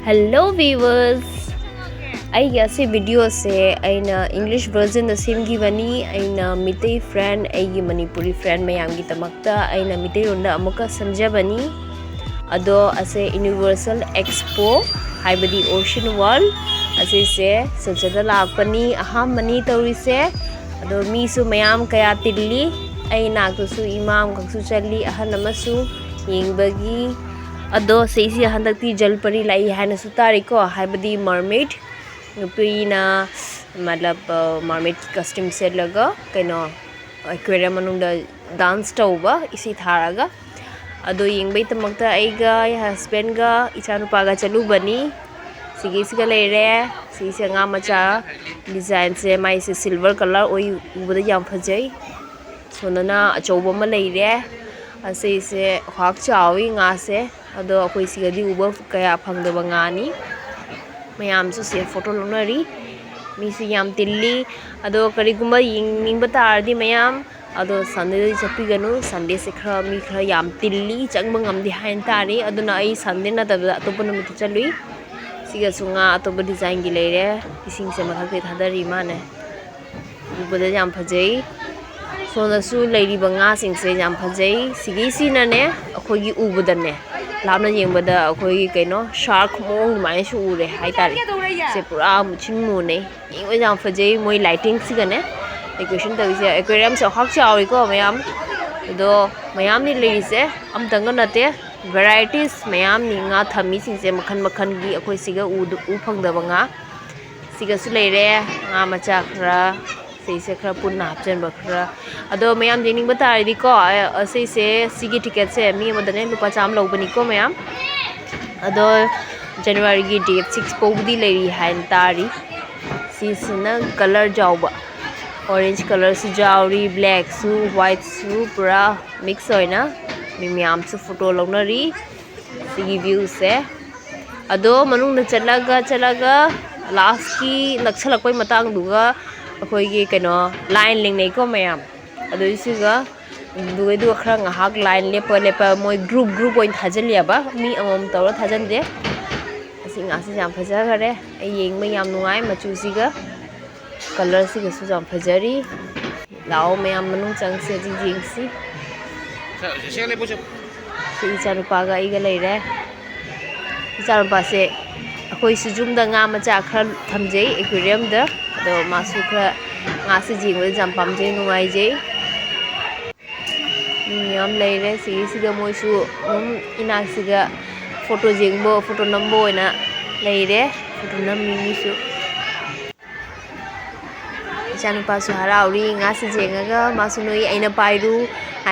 Hello viewers, I guess video se aina English version the same givani aina Meitei friend aigi Manipuri friend mayam gi tamakta aina Meitei ronda amuka samjabani ado ase universal expo haibadi ocean world ase se Silchar-da lakpani aham mani tawri se ado mi su mayam kaya tilli aina to su imam kaksu challi ahan amasu yingbagi ado seisi handakti Jalpari lai haina sutari ko haibadi mermaid nupina matlab mermaid costume set laga kaino aquarium manungda dance tauba isi tharaga ado yingbai tamakta aiga husband ga ichanupa ga chalubani sigisiga leire sisi nga macha design se mai se silver color oi ubada yam phajai sonana achouba ma leire ase se hak chawi nga se ado akoi sigadi uba kaya phangdaba ngani mayam su se photo lonari mi si yam tilli ado karigumba yingba tardi mayam ado sunday chapi ganu sunday se khra mi khra yam tilli changba ngamdi hain tari aduna ai sunday na tabda topana mi chalui siga sunga atoba design gi leire ising se mathak te thadari mane ubada yam phajai sona su leiri banga sing se yam phajai sigi sina ne akhoi gi ubada ne lamna yengbada akhoi kaino shark mong mai su ure hai tari se pura muchin mu ne ingwe yam phajai moi lighting siga ne decoration ta se aquarium se hak chawi ko mayam do mayam ni leiri se am tanga nate varieties mayam ni nga thami sing se makhan makhan gi akhoi siga u phangda banga siga su leire nga macha khra se khra punna hapchen ba khra ado mayam jening ba tari ko se sigi ticket se mi madane lupa cham lobani ko mayam ado January gi date 6 pogdi leiri hain tari sisna color jawba orange color su jawri black su white su pura mix hoina mi myam su photo lonari sigi view se ado manung na chalaga last ki nakchalak koi matang duga akhoi gi kaino line ling nei ko mayam ado isiga dugai du khra ngahak line lepa moi group oin thajaliya ba mi amom tawra thajande asing asi jam phaja gare ai yeng mai yam nungai machu siga color siga su jam phajari lao mayam manung chang se jing si si charupa ga iga leire charupa se akhoi su jum da nga macha khra thamjei aquarium da ado masu khra nga se jingwe jam pamjei nungai jei yam leire siga moi su ina siga photo jingbo photo nambo ina leire photo nammi su chanupa su harauri nga se jengaga masu noi aina pairu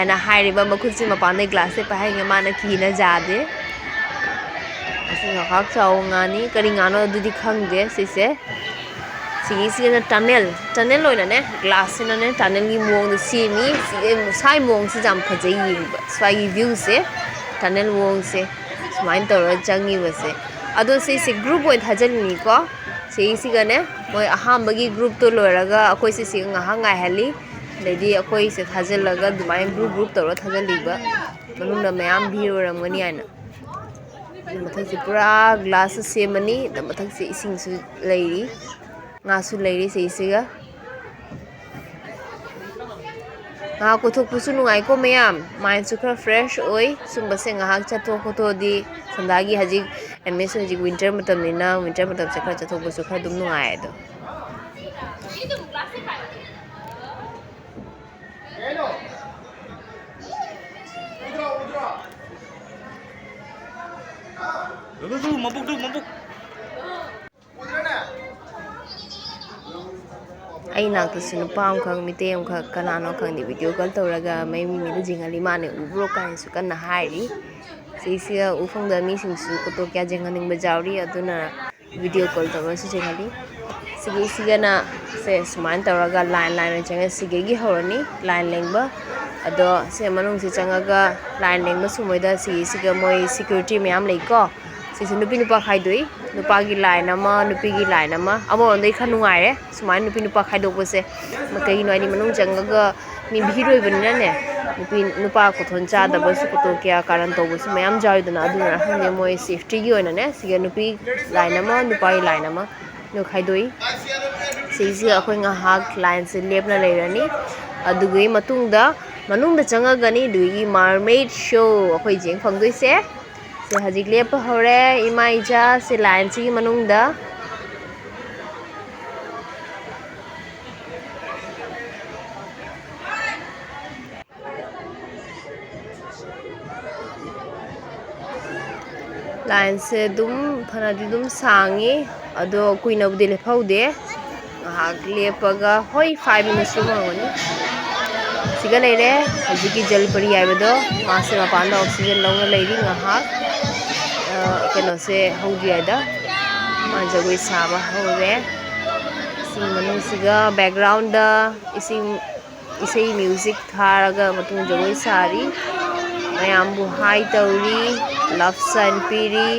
ana hairiba makhutsi mapane glass se pahainga mana kina jade asinga hak chaw ngani kari ngano dudi khangde sise sigi na tunnel loina ne glass na ne tunnel gi mong de si mi sai mong si jam phajai yingba swai view se tunnel mong se smain to ra changi wase ado se group oi thajal ni ko siga ne moi aham bagi group to loraga akoi se singa hangai hali lady akoi se thajal laga dumai group to ra thajal liba manung na mayam bhiro ramani aina mathak se pura glass se mani da mathak se ising su leiri nga su leiri se isiga nga ko thok pusu nungai ko mayam mind su khra fresh oi sumba se nga hak chato ko to di sandagi haji ms haji winter matam nina winter matam se khra chato pusu khra dum nungai do mabuk ai nak to sinu pam khang Meitei am kha kanano khang di video call tawraga mai mi da jingali mane ubro kan su kan na hairi sisia ufang da mi sing su ko to kya jenganing bajawri aduna video call tawra su jengali siga na se sman tawraga line jenga sige gi horani line lengba ado se manung se changaga line lengba sumoida siga moi security myam leiko sisi nupi nupa khaidoi nupa gi line ama nupi gi line ama amo ondai kha nungai re sumai nupi nupa khaidok bose makai noi ni manung jangaga mi bhiroi banina ne nupa kothon cha da basu koto kya karan to basu mayam jawi dana aduna hane moi safety gi oina ne siga nupi line ama nupa line ama no khaidoi sisi akhoi nga hak line se lepna leirani adugui matungda manungda changa gani duigi mermaid show akhoi jeng phangdoi se hajik lepa hore ima ija se line si manungda line se dum phanadi dum sangi ado kuina bude le phaude hak lepaga hoi 5 minutes ro mangoni siga leire hajiki jalpari aibedo mase mapanda oxygen lawna leiri nga hak keno se hodi aida manjagoi saba hore sing manu siga background da isei music tharaga matung jagoi sari mayambu hi tauri love sign piri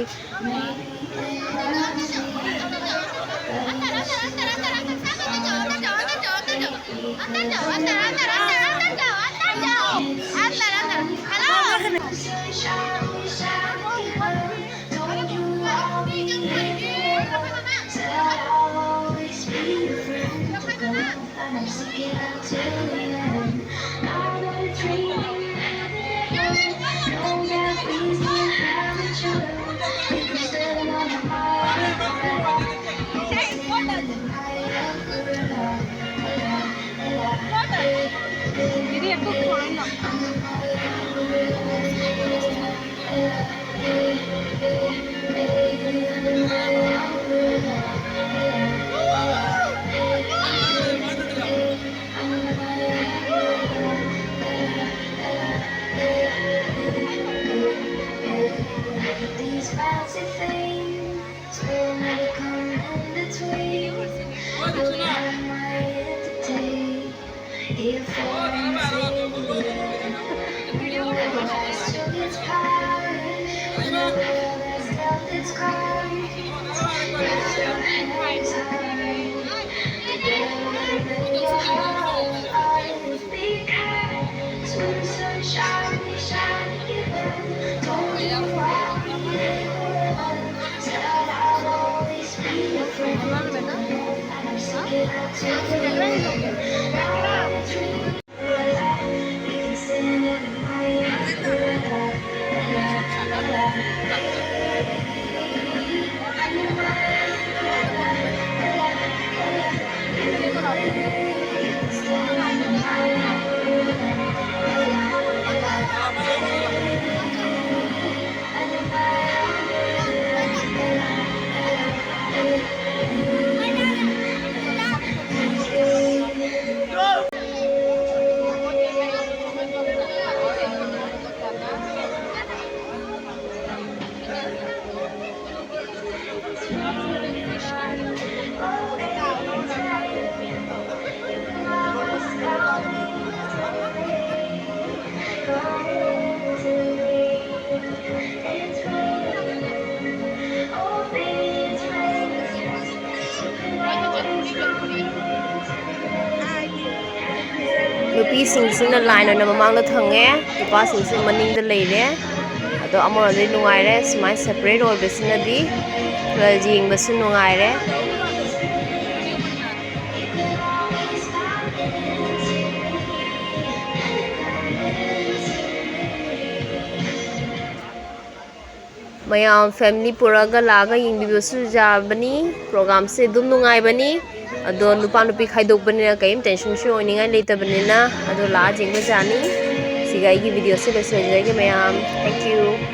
nupi singsina line na mamang na thange nupa singsin maning da leire ado amor de nungaire smai separate or besina di rajing basu nungaire mayam family puraga laga yingbibasu jabani program se dum nungai bani ado nupa nupi khaidok bani na kaim tension shu oningai leita bani na ado la jingba jani sigai gi video se lese jage mayam thank you